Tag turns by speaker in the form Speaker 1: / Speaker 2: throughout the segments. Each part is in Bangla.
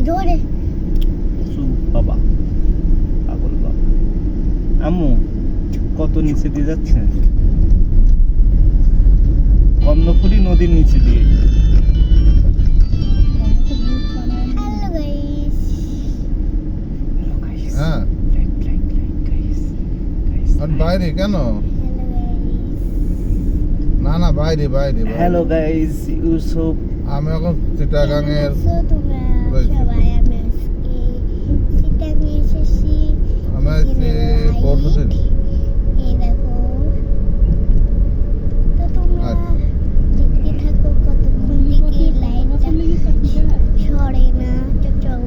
Speaker 1: জোরে
Speaker 2: বাবা পাগল বাবা। আম্মু কত নিচে দিয়ে যাচ্ছে, কর্ণফুলী নদীর নিচে দিয়ে।
Speaker 1: হ্যালো গাইস,
Speaker 3: হ্যাঁ আর বাইরে কেন? না না বাইরে বাইরে বাইরে।
Speaker 2: Hello guys, Yusuf.
Speaker 3: আমি এখন চিটাগাঙের
Speaker 1: সবাই আমি আজকে চিটাগাঙে এসেছি।
Speaker 3: আমি আজকে পরশুদিন
Speaker 1: এই দেখো তো তোমরা দেখতে থাকো কতক্ষণ থেকে লাইটটা সরে না।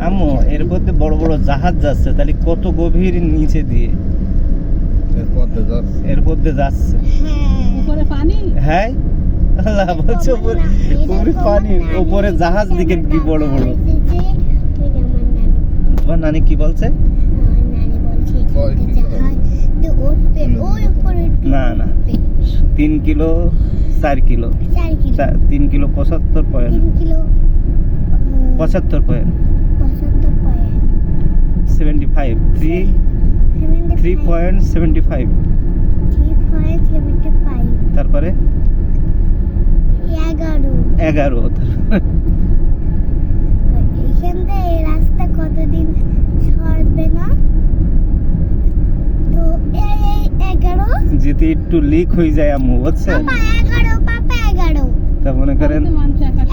Speaker 2: আম্মু এর মধ্যে বড় বড় জাহাজ যাচ্ছে, তাহলে কত গভীর নিচে দিয়ে এর মধ্যে যাচ্ছে।
Speaker 1: হ্যাঁ
Speaker 4: উপরে পানি।
Speaker 2: হ্যাঁ আল্লাহ বলছে উপরে পানি, উপরে জাহাজ দিকে কি বড় বড়। তোমার নানি কি বলছে? না না 3 kilo 4 kilo 3 kilo 75 point 75 point 75 3.75 তারপরে 11
Speaker 1: এখান থেকে এই রাস্তা কতদিন সরবে না তো এই 11
Speaker 2: যদি একটু লিক হয়ে যায় আম্মু বুঝছে,
Speaker 1: পাপা 11
Speaker 2: তা মনে করেন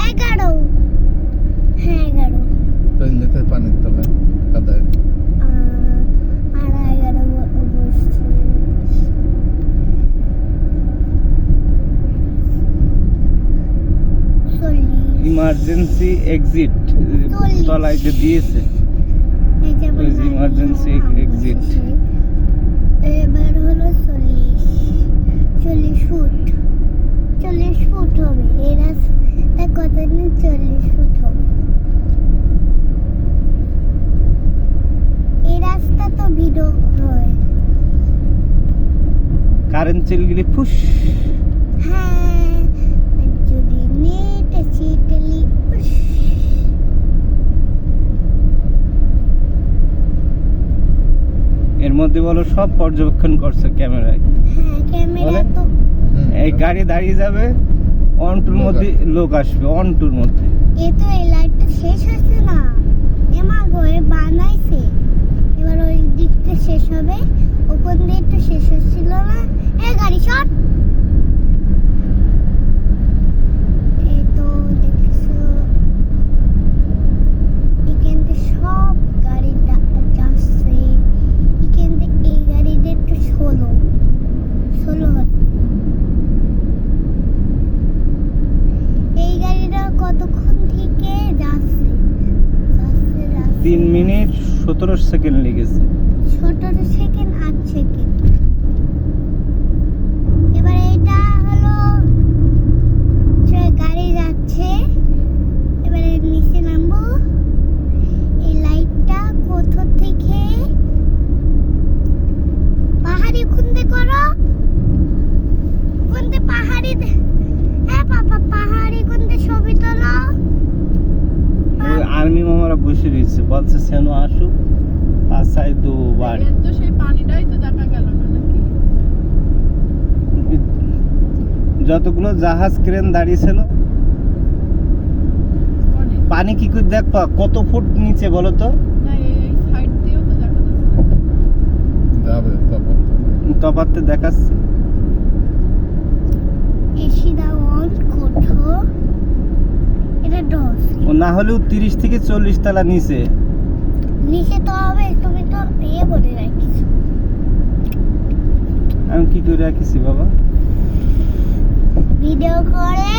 Speaker 1: 11 হ্যাঁ 11
Speaker 3: টয়লেটের পানির তলে কাদায়।
Speaker 1: আর 11 বসছে।
Speaker 2: ইমার্জেন্সি এক্সিট তলায় যে দিয়েছে, ওই যে ইমার্জেন্সি এক্সিট।
Speaker 1: এবার হলো 40 ফুট হবে এই রাস্তা কতদিন 40 ফুট হবে। এই রাস্তা তো ভিড় হয়।
Speaker 2: কারেন্ট চলে গেলে ফুস।
Speaker 1: হ্যাঁ যদি নেট আছে তাহলে
Speaker 2: এর মধ্যে বলো সব পর্যবেক্ষণ করছে ক্যামেরায়।
Speaker 1: হ্যাঁ ক্যামেরা
Speaker 2: বলে?
Speaker 1: তো
Speaker 2: এই গাড়ি দাঁড়িয়ে যাবে, অনটুর মধ্যে লোক আসবে, অনটুর মধ্যে।
Speaker 1: এ তো এই লাইটটা শেষ হচ্ছে না, এমা ঘরে বানাইছে। এবার ওই দিকটা শেষ হবে, ওপর দিয়ে তো শেষ হচ্ছিল না। এই গাড়ি সব এই তো দেখছো এখান থেকে সব গাড়ি যাচ্ছে। এখান থেকে এই গাড়িটা একটু ষোলো হচ্ছে। এই গাড়িটা কতক্ষণ থেকে যাচ্ছে
Speaker 2: 3 মিনিট 17 সেকেন্ড লেগেছে।
Speaker 1: 17 সেকেন্ড 8 সেকেন্ড। এবার এটা হলো গাড়ি যাচ্ছে, এবারে নিচে নামবো। এই লাইটটা কোথা থেকে পাহাড়ি খুঁজতে করো, কোনতে পাহাড়ি। হ্যাঁ পাপা পাহাড়ি কোনতে ছবি তোলো।
Speaker 2: আর্মি মামারা বসে রয়েছে, বলছে সেন আসুক আসাই দু বাড়ি।
Speaker 4: তো সেই পানিটাই তো দেখা গেল না নাকি?
Speaker 2: যতগুলো জাহাজ ক্রেন দাঁড়িয়েছিল, পানি কি করে দেখবা কত ফুট নিচে বলো তো?
Speaker 4: না এই সাইড দিয়েও তো দেখা যাচ্ছে।
Speaker 3: যাবে তখন
Speaker 2: তফাতে দেখাচ্ছে।
Speaker 1: এসি দাও অন কোঠো, এটা 10
Speaker 2: ও না হলেও 30 থেকে 40 তলা নিচে।
Speaker 1: নিচে তো হবে, তুমি তো বলে রাখিছো।
Speaker 2: আমি কি করে রাখিছি বাবা?
Speaker 1: ভিডিও করে